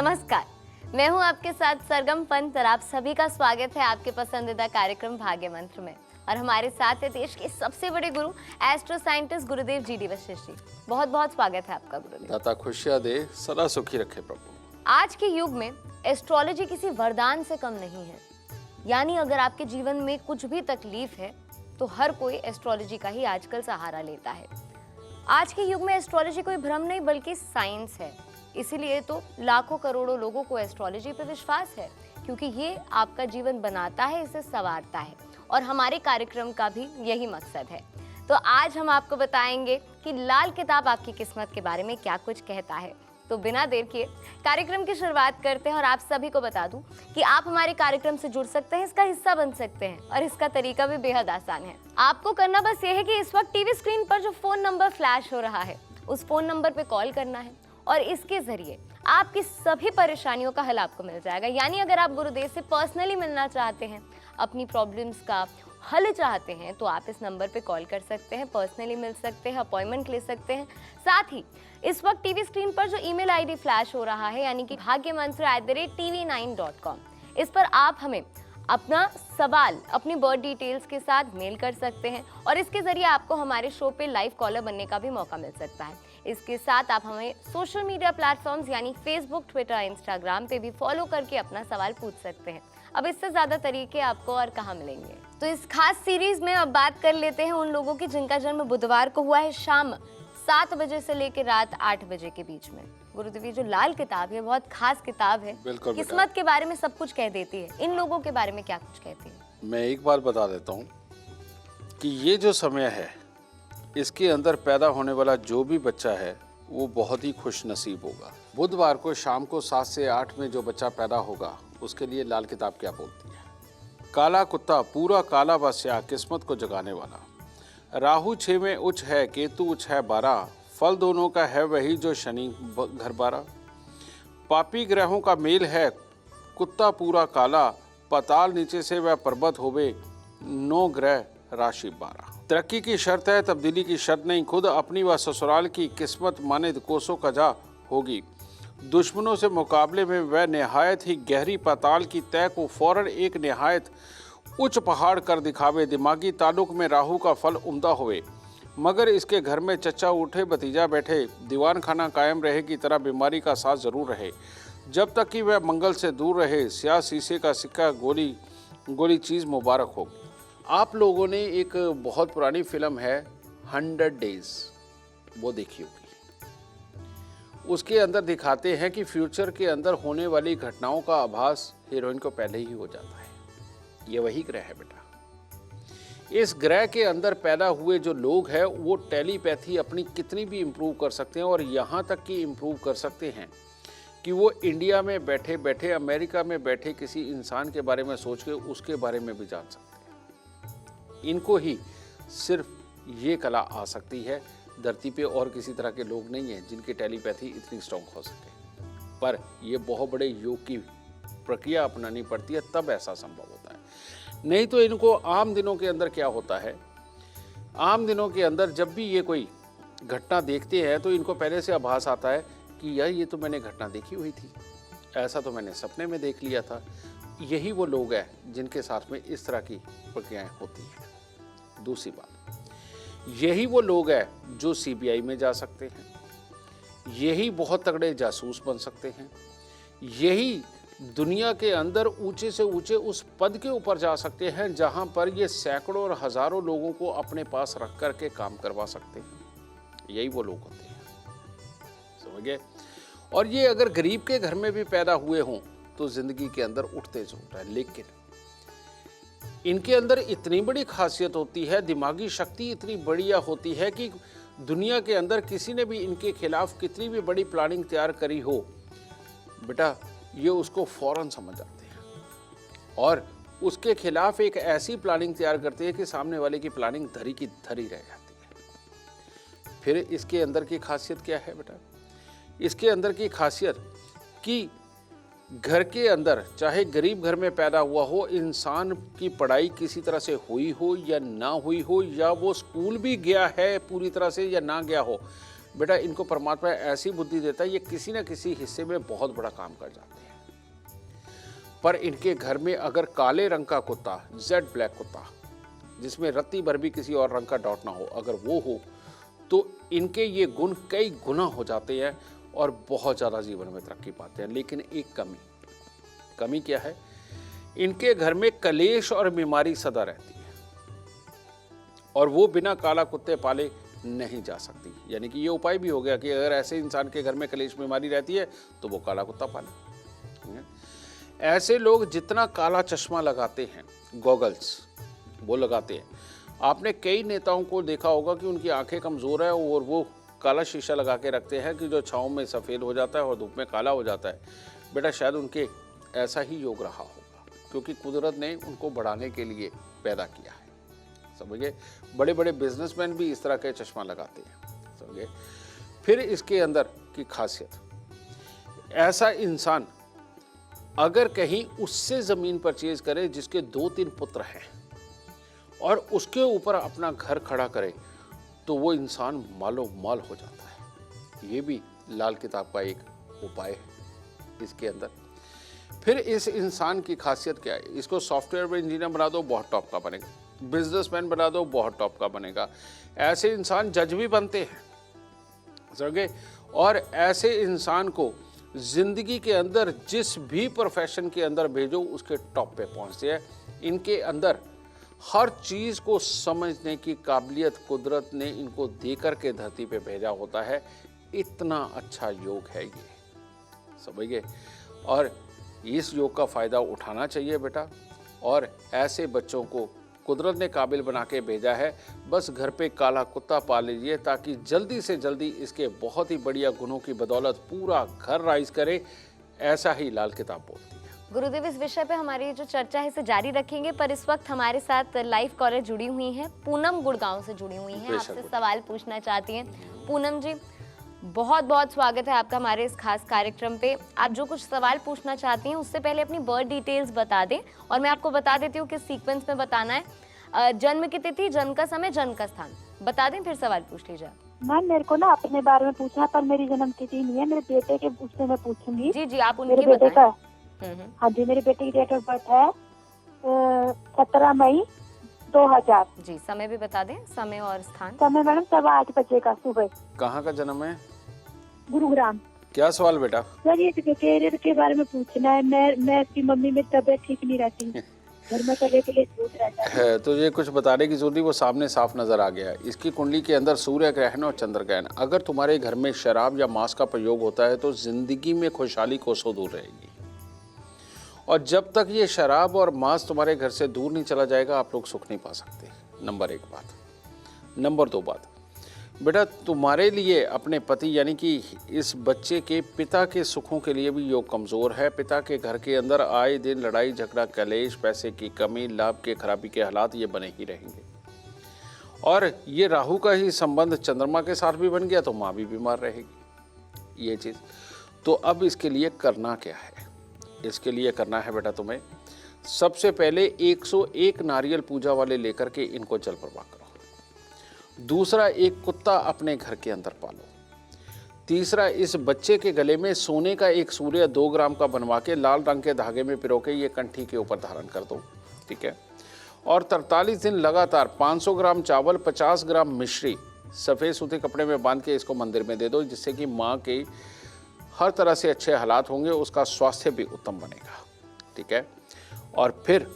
नमस्कार, मैं हूं आपके साथ सरगम पंत और आप सभी का स्वागत है आपके पसंदीदा कार्यक्रम भाग्य मंत्र में। और हमारे साथ है देश के सबसे बड़े गुरु एस्ट्रो साइंटिस्ट गुरुदेव जी वशिष्ठ जी। बहुत बहुत स्वागत है आपका गुरुदेव। दाता खुशियां दे, सदा सुखी रखे प्रभु। आज के युग में एस्ट्रोलॉजी किसी वरदान से कम नहीं है, यानी अगर आपके जीवन में कुछ भी तकलीफ है तो हर कोई एस्ट्रोलॉजी का ही आजकल सहारा लेता है। आज के युग में एस्ट्रोलॉजी कोई भ्रम नहीं बल्कि साइंस है, इसीलिए तो लाखों करोड़ों लोगों को एस्ट्रोलॉजी पर विश्वास है, क्योंकि ये आपका जीवन बनाता है, इसे संवारता है। और हमारे कार्यक्रम का भी यही मकसद है। तो आज हम आपको बताएंगे कि लाल किताब आपकी किस्मत के बारे में क्या कुछ कहता है। तो बिना देर किए कार्यक्रम की शुरुआत करते हैं और आप सभी को बता दूं कि आप हमारे कार्यक्रम से जुड़ सकते हैं, इसका हिस्सा बन सकते हैं और इसका तरीका भी बेहद आसान है। आपको करना बस ये है कि इस वक्त टीवी स्क्रीन पर जो फोन नंबर फ्लैश हो रहा है उस फोन नंबर पे कॉल करना है और इसके जरिए आपकी सभी परेशानियों का हल आपको मिल जाएगा। यानी अगर आप गुरुदेव से पर्सनली मिलना चाहते हैं, अपनी प्रॉब्लम्स का हल चाहते हैं, तो आप इस नंबर पे कॉल कर सकते हैं, पर्सनली मिल सकते हैं, अपॉइंटमेंट ले सकते हैं। साथ ही इस वक्त टीवी स्क्रीन पर जो ईमेल आईडी फ्लैश हो रहा है यानी कि bhagyamantr@tv9.com, इस पर आप हमें अपना सवाल अपनी बर्थ डिटेल्स के साथ मेल कर सकते हैं और इसके जरिए आपको हमारे शो पे लाइव कॉलर बनने का भी मौका मिल सकता है। इसके साथ आप हमें सोशल मीडिया प्लेटफॉर्म्स यानी फेसबुक, ट्विटर, इंस्टाग्राम पे भी फॉलो करके अपना सवाल पूछ सकते हैं। अब इससे ज्यादा तरीके आपको और कहाँ मिलेंगे। तो इस खास सीरीज में अब बात कर लेते हैं उन लोगों की जिनका जन्म बुधवार को हुआ है शाम 7 बजे से लेकर रात 8 बजे के बीच में। गुरुदेव, जो लाल किताब है बहुत खास किताब है, किस्मत के बारे में सब कुछ कह देती है। इन लोगों के बारे में क्या कुछ कहती है? मैं एक बात बता देता हूँ कि ये जो समय है इसके अंदर पैदा होने वाला जो भी बच्चा है वो बहुत ही खुश नसीब होगा। बुधवार को शाम को 7 से 8 में जो बच्चा पैदा होगा उसके लिए लाल किताब क्या बोलती है? काला कुत्ता पूरा काला बस्या किस्मत को जगाने वाला। राहु 6 में उच्च है, केतु उच्च है 12, फल दोनों का है वही जो शनि घर 12। पापी ग्रहों का मेल है, कुत्ता पूरा काला, पाताल नीचे से वह पर्वत होवे, 9 ग्रह राशि 12। तरक्की की शर्त है, तब्दीली की शर्त नहीं, खुद अपनी व ससुराल की किस्मत माने कोसों कजा होगी। दुश्मनों से मुकाबले में वह निहायत ही गहरी पाताल की तय को फौरन एक निहायत उच्च पहाड़ कर दिखावे। दिमागी ताल्लुक में राहु का फल उम्दा होवे, मगर इसके घर में चचा उठे भतीजा बैठे, दीवान खाना कायम रहे की तरह बीमारी का साथ जरूर रहे, जब तक कि वह मंगल से दूर रहे। स्याह शीशे का सिक्का गोली गोली चीज़ मुबारक हो। आप लोगों ने एक बहुत पुरानी फिल्म है 100 डेज, वो देखी होगी। उसके अंदर दिखाते हैं कि फ्यूचर के अंदर होने वाली घटनाओं का आभास हीरोइन को पहले ही हो जाता है। ये वही ग्रह है बेटा। इस ग्रह के अंदर पैदा हुए जो लोग हैं वो टेलीपैथी अपनी कितनी भी इम्प्रूव कर सकते हैं और यहाँ तक कि इम्प्रूव कर सकते हैं कि वो इंडिया में बैठे बैठे अमेरिका में बैठे किसी इंसान के बारे में सोच के उसके बारे में भी जान सकते हैं। इनको ही सिर्फ ये कला आ सकती है। धरती पे और किसी तरह के लोग नहीं हैं जिनकी टेलीपैथी इतनी स्ट्रॉन्ग हो सके, पर ये बहुत बड़े योग की प्रक्रिया अपनानी पड़ती है, तब ऐसा संभव होता है। नहीं तो इनको आम दिनों के अंदर क्या होता है, आम दिनों के अंदर जब भी ये कोई घटना देखते हैं तो इनको पहले से आभास आता है कि यार ये तो मैंने घटना देखी हुई थी, ऐसा तो मैंने सपने में देख लिया था। यही वो लोग हैं जिनके साथ में इस तरह की प्रक्रियाएं होती हैं। दूसरी बात, यही वो लोग हैं जो सीबीआई में जा सकते हैं, यही बहुत तगड़े जासूस बन सकते हैं, यही दुनिया के अंदर ऊंचे से ऊंचे उस पद के ऊपर जा सकते हैं जहां पर ये सैकड़ों और हजारों लोगों को अपने पास रख करके काम करवा सकते हैं। यही वो लोग होते हैं, समझ गए? और ये अगर गरीब के घर में भी पैदा हुए हों तो जिंदगी के अंदर उठते जरूर है, लेकिन इनके अंदर इतनी बड़ी खासियत होती है, दिमागी शक्ति इतनी बढ़िया होती है कि दुनिया के अंदर किसी ने भी इनके खिलाफ कितनी भी बड़ी प्लानिंग तैयार करी हो बेटा, ये उसको फौरन समझ जाते हैं और उसके खिलाफ एक ऐसी प्लानिंग तैयार करते हैं कि सामने वाले की प्लानिंग धरी की धरी रह जाती है। फिर इसके अंदर की खासियत क्या है बेटा? इसके अंदर की खासियत कि घर के अंदर चाहे गरीब घर में पैदा हुआ हो, इंसान की पढ़ाई किसी तरह से हुई हो या ना हुई हो, या वो स्कूल भी गया है पूरी तरह से या ना गया हो, बेटा इनको परमात्मा ऐसी बुद्धि देता है, ये किसी न किसी हिस्से में बहुत बड़ा काम कर जाते हैं। पर इनके घर में अगर काले रंग का कुत्ता, जेड ब्लैक कुत्ता, जिसमें रत्ती भर भी किसी और रंग का डॉट ना हो, अगर वो हो तो इनके ये गुण कई गुना हो जाते हैं और बहुत ज़्यादा जीवन में तरक्की पाते हैं। लेकिन एक कमी क्या है? इनके घर में कलेश और बीमारी सदा रहती है और वो बिना काला कुत्ते पाले नहीं जा सकती। यानी कि ये उपाय भी हो गया कि अगर ऐसे इंसान के घर में कलेश बीमारी रहती है तो वो काला कुत्ता पाले। ऐसे लोग जितना काला चश्मा लगाते हैं, गॉगल्स वो लगाते हैं, आपने कई नेताओं को देखा होगा कि उनकी आंखें कमज़ोर है और वो काला शीशा लगा के रखते हैं कि जो छाँव में सफ़ेद हो जाता है और धूप में काला हो जाता है। बेटा शायद उनके ऐसा ही योग रहा होगा, क्योंकि कुदरत ने उनको बढ़ाने के लिए पैदा किया है। समझे? बड़े बड़े बिजनेसमैन भी इस तरह के चश्मा लगाते हैं। समझे? फिर इसके अंदर की खासियत, ऐसा इंसान अगर कहीं उससे ज़मीन परचेज करे जिसके 2-3 पुत्र हैं और उसके ऊपर अपना घर खड़ा करे तो वो इंसान मालो माल हो जाता है। ये भी लाल किताब का एक उपाय है इसके अंदर। फिर इस इंसान की खासियत क्या है? इसको सॉफ्टवेयर इंजीनियर बना दो, बहुत टॉप का बनेगा। बिजनेसमैन बना दो, बहुत टॉप का बनेगा। ऐसे इंसान जज भी बनते हैं, समझे? और ऐसे इंसान को जिंदगी के अंदर जिस भी प्रोफेशन के अंदर भेजो उसके टॉप पे पहुंचते हैं। इनके अंदर हर चीज़ को समझने की काबिलियत कुदरत ने इनको देकर के धरती पे भेजा होता है। इतना अच्छा योग है ये, समझ गए? और इस योग का फ़ायदा उठाना चाहिए बेटा। और ऐसे बच्चों को कुदरत ने काबिल बना के भेजा है। बस घर पे काला कुत्ता पाल लीजिए ताकि जल्दी से जल्दी इसके बहुत ही बढ़िया गुणों की बदौलत पूरा घर राइज करे। ऐसा ही लाल किताब बोलती है। गुरुदेव, इस विषय पे हमारी जो चर्चा है इसे जारी रखेंगे, पर इस वक्त हमारे साथ लाइव कॉलर जुड़ी हुई हैं। पूनम गुड़गांव से जुड़ी हुई हैं, आपसे सवाल पूछना चाहती हैं। पूनम जी, बहुत बहुत स्वागत है आपका हमारे इस खास कार्यक्रम पे। आप जो कुछ सवाल पूछना चाहती हैं उससे पहले अपनी बर्थ डिटेल्स बता दें और मैं आपको बता देती हूँ किस सीक्वेंस में बताना है। जन्म की तिथि, जन्म का समय, जन्म का स्थान बता दें, फिर सवाल पूछ लीजिए। मैम मेरे को ना अपने बारे में पूछना, पर मेरी जन्म तिथि नहीं है, मेरे बेटे के उससे मैं पूछूंगी। जी जी, आप मेरे उनकी बेटे बताएं। का, हाँ जी, मेरे बेटे की डेट ऑफ बर्थ है 17 मई 2000। जी, समय भी बता दें, समय और स्थान। समय मैडम 8:15 बजे का सुबह। कहाँ का जन्म है? गुरुग्राम। क्या सवाल बेटा? सर ये करियर के बारे में पूछना है। मैं उसकी मम्मी में तबीयत ठीक नहीं रहती, घर में करने के लिए छूट रहता है तो ये कुछ बताने की जरूरत नहीं, वो सामने साफ नजर आ गया है। इसकी कुंडली के अंदर सूर्य ग्रहण और चंद्र ग्रहण। अगर तुम्हारे घर में शराब या मांस का प्रयोग होता है तो जिंदगी में खुशहाली कोसों दूर रहेगी। और जब तक ये शराब और मांस तुम्हारे घर से दूर नहीं चला जाएगा आप लोग सुख नहीं पा सकते। नंबर 1 बात। नंबर 2 बात, बेटा तुम्हारे लिए अपने पति यानी कि इस बच्चे के पिता के सुखों के लिए भी योग कमज़ोर है। पिता के घर के अंदर आए दिन लड़ाई झगड़ा, कलेश, पैसे की कमी, लाभ के खराबी के हालात ये बने ही रहेंगे। और ये राहु का ही संबंध चंद्रमा के साथ भी बन गया तो माँ भी बीमार रहेगी, ये चीज़। तो अब इसके लिए करना क्या है? इसके लिए करना है बेटा तुम्हें सबसे पहले 101 नारियल पूजा वाले लेकर के इनको जल प्रवाह करो। दूसरा, एक कुत्ता अपने घर के अंदर पालो। तीसरा, इस बच्चे के गले में सोने का एक सूर्य 2 ग्राम का बनवा के लाल रंग के धागे में पिरो के ये कंठी के ऊपर धारण कर दो, ठीक है? और 43 दिन लगातार 500 ग्राम चावल, 50 ग्राम मिश्री सफ़ेद सूती कपड़े में बांध के इसको मंदिर में दे दो, जिससे कि माँ के हर तरह से अच्छे हालात होंगे, उसका स्वास्थ्य भी उत्तम बनेगा, ठीक है? और फिर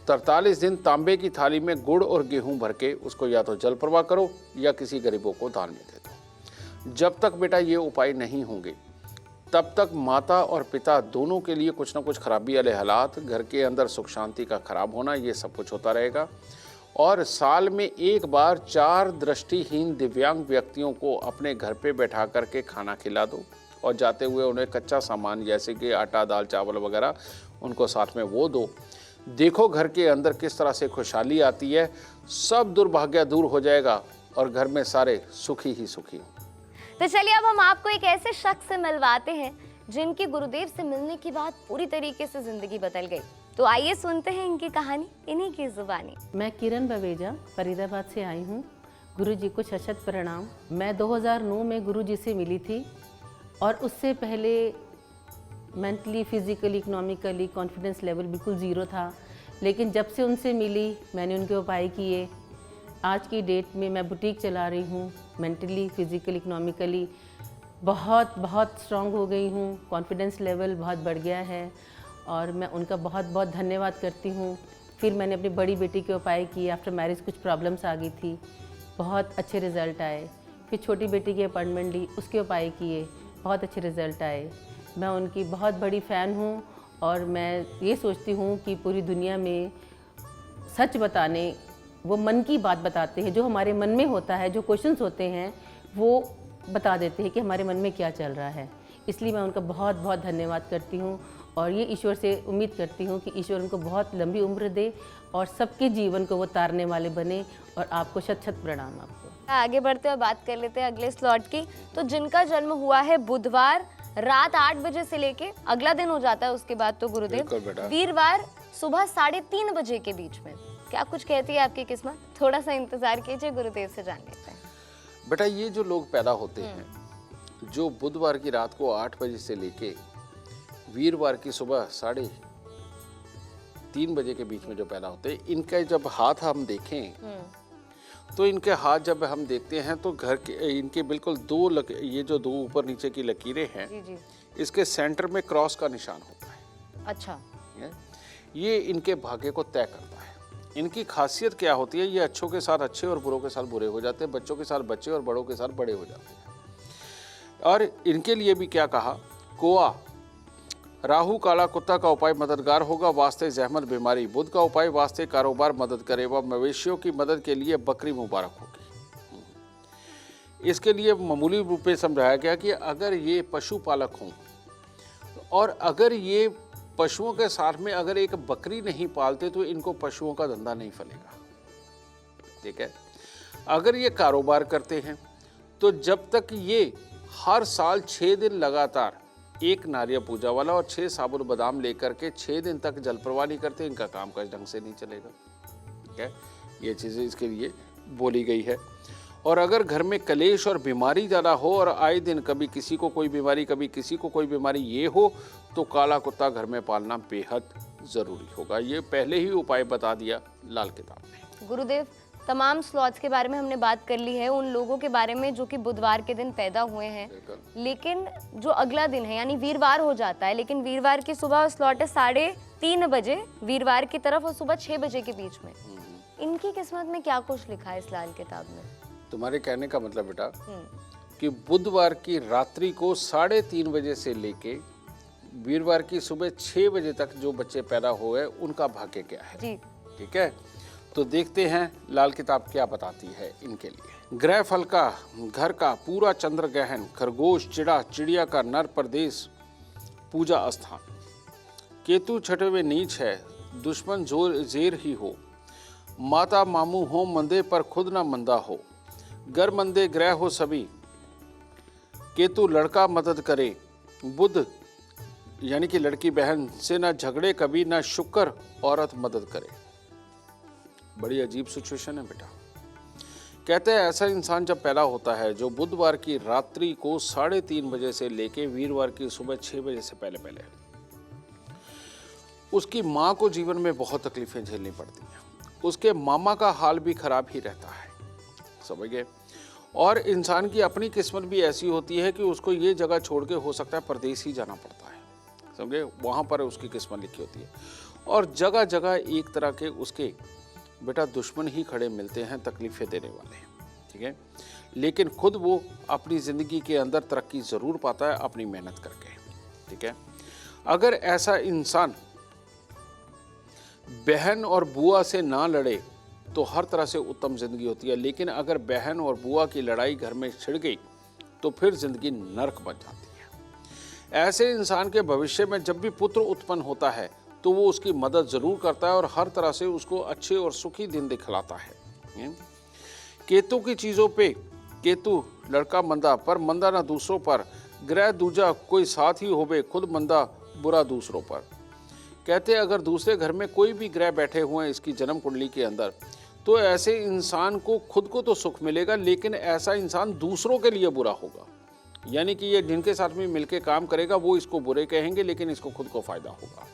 43 दिन तांबे की थाली में गुड़ और गेहूं भर के उसको या तो जल प्रवाह करो या किसी गरीबों को दान में दे दो। जब तक बेटा ये उपाय नहीं होंगे तब तक माता और पिता दोनों के लिए कुछ ना कुछ खराबी वाले हालात, घर के अंदर सुख शांति का खराब होना, ये सब कुछ होता रहेगा। और साल में एक बार 4 दृष्टिहीन दिव्यांग व्यक्तियों को अपने घर पे बैठा करके खाना खिला दो और जाते हुए उन्हें कच्चा सामान जैसे कि आटा, दाल, चावल वगैरह उनको साथ में वो दो। देखो घर के अंदर किस तरह से खुशहाली आती है, सब दुर्भाग्य दूर हो जाएगा और घर में सारे सुखी ही सुखी। तो चलिए अब हम आपको एक ऐसे शख्स से मिलवाते हैं जिनकी गुरुदेव से मिलने के बाद पूरी तरीके से जिंदगी बदल गई। तो आइए सुनते हैं इनकी कहानी इन्हीं की जुबानी। मैं किरण बवेजा फरीदाबाद से आई हूँ। गुरु जी को शत प्रणाम। मैं 2009 में गुरु जी से मिली थी और उससे पहले mentally, physically, economically confidence level बिल्कुल ज़ीरो था। लेकिन जब से उनसे मिली, मैंने उनके उपाय किए। आज की डेट में मैं बुटीक चला रही हूँ। मेंटली, फिज़िकली, इकोनॉमिकली बहुत बहुत स्ट्रॉन्ग हो गई हूँ। कॉन्फिडेंस लेवल बहुत बढ़ गया है और मैं उनका बहुत बहुत धन्यवाद करती हूँ। फिर मैंने अपनी बड़ी बेटी के उपाय किए। आफ्टर मैरिज कुछ प्रॉब्लम्स आ गई थी, बहुत अच्छे रिज़ल्ट आए। फिर छोटी बेटी की अपॉइंटमेंट ली, उसके उपाय किए, बहुत अच्छे रिज़ल्ट आए। मैं उनकी बहुत बड़ी फ़ैन हूँ और मैं ये सोचती हूँ कि पूरी दुनिया में सच बताने, वो मन की बात बताते हैं, जो हमारे मन में होता है, जो क्वेश्चंस होते हैं वो बता देते हैं कि हमारे मन में क्या चल रहा है। इसलिए मैं उनका बहुत बहुत धन्यवाद करती हूँ और ये ईश्वर से उम्मीद करती हूँ कि ईश्वर उनको बहुत लंबी उम्र दे और सबके जीवन को वो तारने वाले बने। और आपको शत शत प्रणाम। आपको आगे बढ़ते हुए बात कर लेते हैं अगले स्लॉट की। तो जिनका जन्म हुआ है बुधवार रात 8 बजे से लेके अगला दिन हो जाता है उसके बाद, तो बिल्कुल गुरुदेव बेटा। वीरवार सुबह 3:30 बजे के बीच में, क्या कुछ कहती है आपकी किस्मत? थोड़ा सा इंतजार कीजिए, गुरुदेव से जान लेते हैं। बेटा, ये जो लोग पैदा होते हैं, जो बुधवार की रात को 8 बजे से लेके वीरवार की सुबह 3:30 बजे के बीच में जो पैदा होते हैं, इनका जब हाथ हम देखें तो इनके हाथ जब हम देखते हैं तो घर के इनके बिल्कुल ये जो दो ऊपर नीचे की लकीरें हैं, जी जी। इसके सेंटर में क्रॉस का निशान होता है। अच्छा। ये इनके भाग्य को तय करता है। इनकी खासियत क्या होती है? ये अच्छों के साथ अच्छे और बुरों के साथ बुरे हो जाते हैं, बच्चों के साथ बच्चे और बड़ों के साथ बड़े हो जाते हैं। और इनके लिए भी क्या कहा? कोआ, राहु काला कुत्ता का उपाय मददगार होगा, वास्ते जहमत बीमारी। बुध का उपाय वास्ते कारोबार मदद करेगा। मवेशियों की मदद के लिए बकरी मुबारक होगी। इसके लिए मामूली रूप में समझाया गया कि अगर ये पशुपालक हों और अगर ये पशुओं के साथ में अगर एक बकरी नहीं पालते तो इनको पशुओं का धंधा नहीं फलेगा। ठीक है। अगर ये कारोबार करते हैं तो जब तक ये हर साल 6 दिन लगातार एक नारियल पूजा वाला और 6 साबुत बादाम लेकर के 6 दिन तक जल प्रवाह नहीं करते, इनका काम काज ढंग से नहीं चलेगा। ठीक है, ये चीज़ें इसके लिए बोली गई है। और अगर घर में कलेश और बीमारी ज़्यादा हो और आए दिन कभी किसी को कोई बीमारी कभी किसी को कोई बीमारी ये हो तो काला कुत्ता घर में पालना बेहद ज़रूरी होगा। ये पहले ही उपाय बता दिया लाल किताब में। गुरुदेव, तमाम स्लॉट्स के बारे में हमने बात कर ली है, उन लोगों के बारे में जो कि बुधवार के दिन पैदा हुए हैं, लेकिन जो अगला दिन है यानी वीरवार हो जाता है, लेकिन वीरवार की सुबह स्लॉट है 3:30 बजे वीरवार की तरफ और सुबह 6 बजे के बीच में। इनकी किस्मत में क्या कुछ लिखा है इस लाल किताब में? तुम्हारे कहने का मतलब बेटा कि बुधवार की रात्रि को 3:30 बजे से लेके वीरवार की सुबह 6 बजे तक जो बच्चे पैदा हुए उनका भाग्य क्या है जी। ठीक है, तो देखते हैं लाल किताब क्या बताती है इनके लिए। ग्रह फल का, घर का, पूरा चंद्र गहन, खरगोश, चिड़ा, चिड़िया का नर प्रदेश, पूजा स्थान। केतु छठे में नीच है, दुश्मन जोर जेर ही हो, माता मामू हो मंदे पर खुद ना मंदा हो, घर मंदे ग्रह हो सभी, केतु लड़का मदद करे, बुध यानी कि लड़की बहन से ना झगड़े कभी, ना शुक्र औरत मदद करे। बड़ी अजीब सिचुएशन है बेटा। कहते हैं ऐसा इंसान जब पैदा होता है जो बुधवार की रात्रि को 3:30 बजे से लेके वीरवार की सुबह 6 बजे से पहले उसकी माँ को जीवन में बहुत तकलीफें झेलनी पड़ती हैं। उसके मामा का हाल भी खराब ही रहता है, समझ गए। और इंसान की अपनी किस्मत भी ऐसी होती है कि उसको ये जगह छोड़ के हो सकता है परदेश ही जाना पड़ता है, समझे। वहाँ पर उसकी किस्मत लिखी होती है और जगह जगह एक तरह के उसके बेटा दुश्मन ही खड़े मिलते हैं तकलीफें देने वाले, ठीक है। लेकिन खुद वो अपनी ज़िंदगी के अंदर तरक्की ज़रूर पाता है अपनी मेहनत करके, ठीक है। अगर ऐसा इंसान बहन और बुआ से ना लड़े तो हर तरह से उत्तम ज़िंदगी होती है, लेकिन अगर बहन और बुआ की लड़ाई घर में छिड़ गई तो फिर ज़िंदगी नर्क बन जाती है। ऐसे इंसान के भविष्य में जब भी पुत्र उत्पन्न होता है तो वो उसकी मदद ज़रूर करता है और हर तरह से उसको अच्छे और सुखी दिन दिखलाता है। केतु की चीज़ों पे केतु लड़का मंदा पर मंदा ना दूसरों पर, ग्रह दूजा कोई साथ ही होवे, खुद मंदा बुरा दूसरों पर। कहते हैं अगर दूसरे घर में कोई भी ग्रह बैठे हुए हैं इसकी जन्म कुंडली के अंदर तो ऐसे इंसान को खुद को तो सुख मिलेगा, लेकिन ऐसा इंसान दूसरों के लिए बुरा होगा। यानी कि ये जिनके साथ में मिलके काम करेगा वो इसको बुरे कहेंगे, लेकिन इसको खुद को फायदा होगा।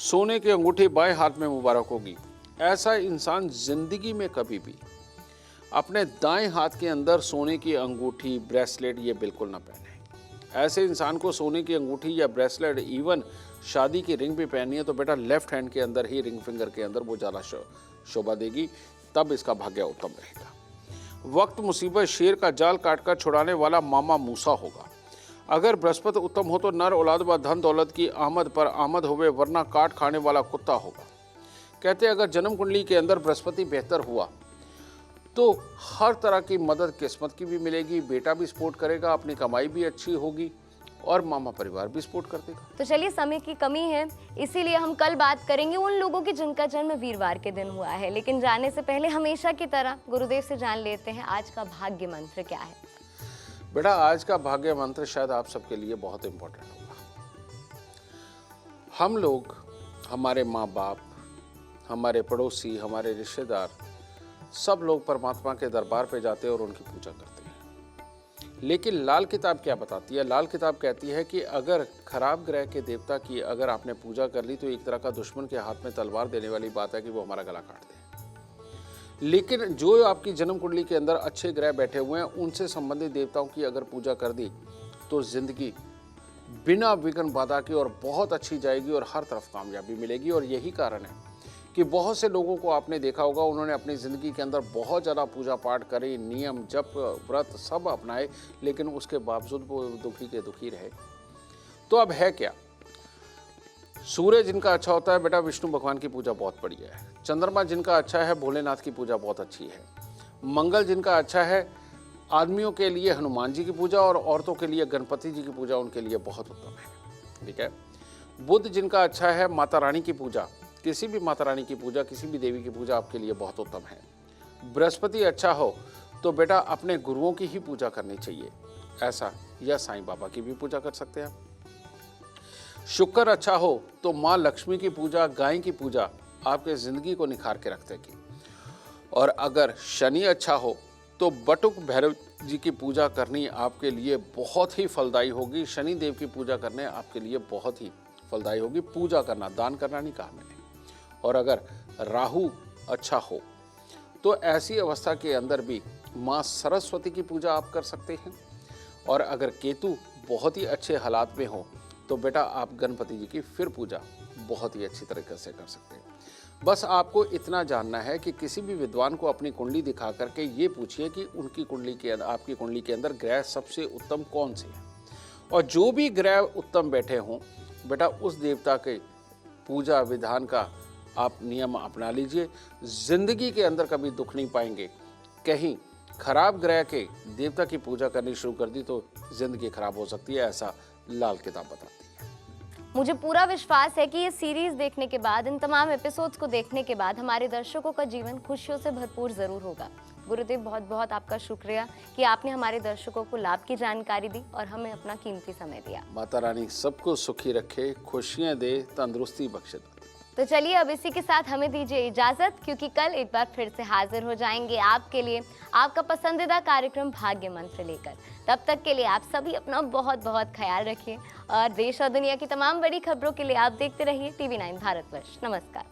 सोने की अंगूठी बाएं हाथ में मुबारक होगी। ऐसा इंसान जिंदगी में कभी भी अपने दाएं हाथ के अंदर सोने की अंगूठी, ब्रेसलेट ये बिल्कुल ना पहने। ऐसे इंसान को सोने की अंगूठी या ब्रेसलेट, इवन शादी की रिंग भी पहननी है तो बेटा लेफ्ट हैंड के अंदर ही, रिंग फिंगर के अंदर वो ज़्यादा शोभा देगी, तब इसका भाग्य उत्तम रहेगा। वक्त मुसीबत शेर का जाल काटकर छुड़ाने वाला मामा मूसा होगा। अगर बृहस्पति उत्तम हो तो नर औलाद व धन दौलत की आमद पर आमद होवे, वरना काट खाने वाला कुत्ता होगा। कहते हैं अगर जन्म कुंडली के अंदर बृहस्पति बेहतर हुआ तो हर तरह की मदद किस्मत की भी मिलेगी, बेटा भी सपोर्ट करेगा, अपनी कमाई भी अच्छी होगी और मामा परिवार भी सपोर्ट कर देगा। तो चलिए, समय की कमी है, इसीलिए हम कल बात करेंगे उन लोगों की जिनका जन्म वीरवार के दिन हुआ है। लेकिन जाने से पहले हमेशा की तरह गुरुदेव से जान लेते हैं आज का भाग्य मंत्र क्या है। बेटा आज का भाग्य मंत्र शायद आप सबके लिए बहुत इंपॉर्टेंट होगा। हम लोग, हमारे माँ बाप, हमारे पड़ोसी, हमारे रिश्तेदार, सब लोग परमात्मा के दरबार पे जाते हैं और उनकी पूजा करते हैं। लेकिन लाल किताब क्या बताती है? लाल किताब कहती है कि अगर खराब ग्रह के देवता की अगर आपने पूजा कर ली तो एक तरह का दुश्मन के हाथ में तलवार देने वाली बात है कि वो हमारा गला काट दे। लेकिन जो आपकी जन्म कुंडली के अंदर अच्छे ग्रह बैठे हुए हैं, उनसे संबंधित देवताओं की अगर पूजा कर दी तो जिंदगी बिना विघ्न बाधा के और बहुत अच्छी जाएगी और हर तरफ कामयाबी मिलेगी। और यही कारण है कि बहुत से लोगों को आपने देखा होगा, उन्होंने अपनी ज़िंदगी के अंदर बहुत ज़्यादा पूजा पाठ करी, नियम जप व्रत सब अपनाए, लेकिन उसके बावजूद वो दुखी के दुखी रहे। तो अब है क्या? सूर्य जिनका अच्छा होता है बेटा, विष्णु भगवान की पूजा बहुत बढ़िया है। चंद्रमा जिनका अच्छा है, भोलेनाथ की पूजा बहुत अच्छी है। मंगल जिनका अच्छा है, आदमियों के लिए हनुमान जी की पूजा और औरतों के लिए गणपति जी की पूजा उनके लिए बहुत उत्तम है। ठीक है। बुध जिनका अच्छा है, माता रानी की पूजा, किसी भी माता रानी की पूजा, किसी भी देवी की पूजा आपके लिए बहुत उत्तम है। बृहस्पति अच्छा हो तो बेटा अपने गुरुओं की ही पूजा करनी चाहिए, ऐसा, या साईं बाबा की भी पूजा कर सकते हैं आप। शुक्र अच्छा हो तो माँ लक्ष्मी की पूजा, गाय की पूजा आपके ज़िंदगी को निखार के रख देगी। और अगर शनि अच्छा हो तो बटुक भैरव जी की पूजा करनी आपके लिए बहुत ही फलदायी होगी। शनि देव की पूजा करने आपके लिए बहुत ही फलदायी होगी। पूजा करना, दान करना नहीं कहा मैंने। और अगर राहु अच्छा हो तो ऐसी अवस्था के अंदर भी माँ सरस्वती की पूजा आप कर सकते हैं। और अगर केतु बहुत ही अच्छे हालात में हो तो बेटा आप गणपति जी की फिर पूजा बहुत ही अच्छी तरीके से कर सकते हैं। बस आपको इतना जानना है कि किसी भी विद्वान को अपनी कुंडली दिखा करके ये पूछिए कि उनकी कुंडली के अंदर, आपकी कुंडली के अंदर ग्रह सबसे उत्तम कौन से हैं, और जो भी ग्रह उत्तम बैठे हों बेटा उस देवता के पूजा विधान का आप नियम अपना लीजिए। जिंदगी के अंदर कभी दुख नहीं पाएंगे। कहीं खराब ग्रह के देवता की पूजा करनी शुरू कर दी तो जिंदगी खराब हो सकती है, ऐसा लाल किताब बताती है। मुझे पूरा विश्वास है कि ये सीरीज देखने के बाद, इन तमाम एपिसोड्स को देखने के बाद हमारे दर्शकों का जीवन खुशियों से भरपूर जरूर होगा। गुरुदेव बहुत बहुत आपका शुक्रिया कि आपने हमारे दर्शकों को लाभ की जानकारी दी और हमें अपना कीमती समय दिया। माता रानी सबको सुखी रखे, खुशियां दे, तंदुरुस्ती बख्शे। तो चलिए अब इसी के साथ हमें दीजिए इजाजत, क्योंकि कल एक बार फिर से हाजिर हो जाएंगे आपके लिए आपका पसंदीदा कार्यक्रम भाग्य मंत्र लेकर। तब तक के लिए आप सभी अपना बहुत बहुत ख्याल रखिए और देश और दुनिया की तमाम बड़ी खबरों के लिए आप देखते रहिए TV9 भारतवर्ष। नमस्कार।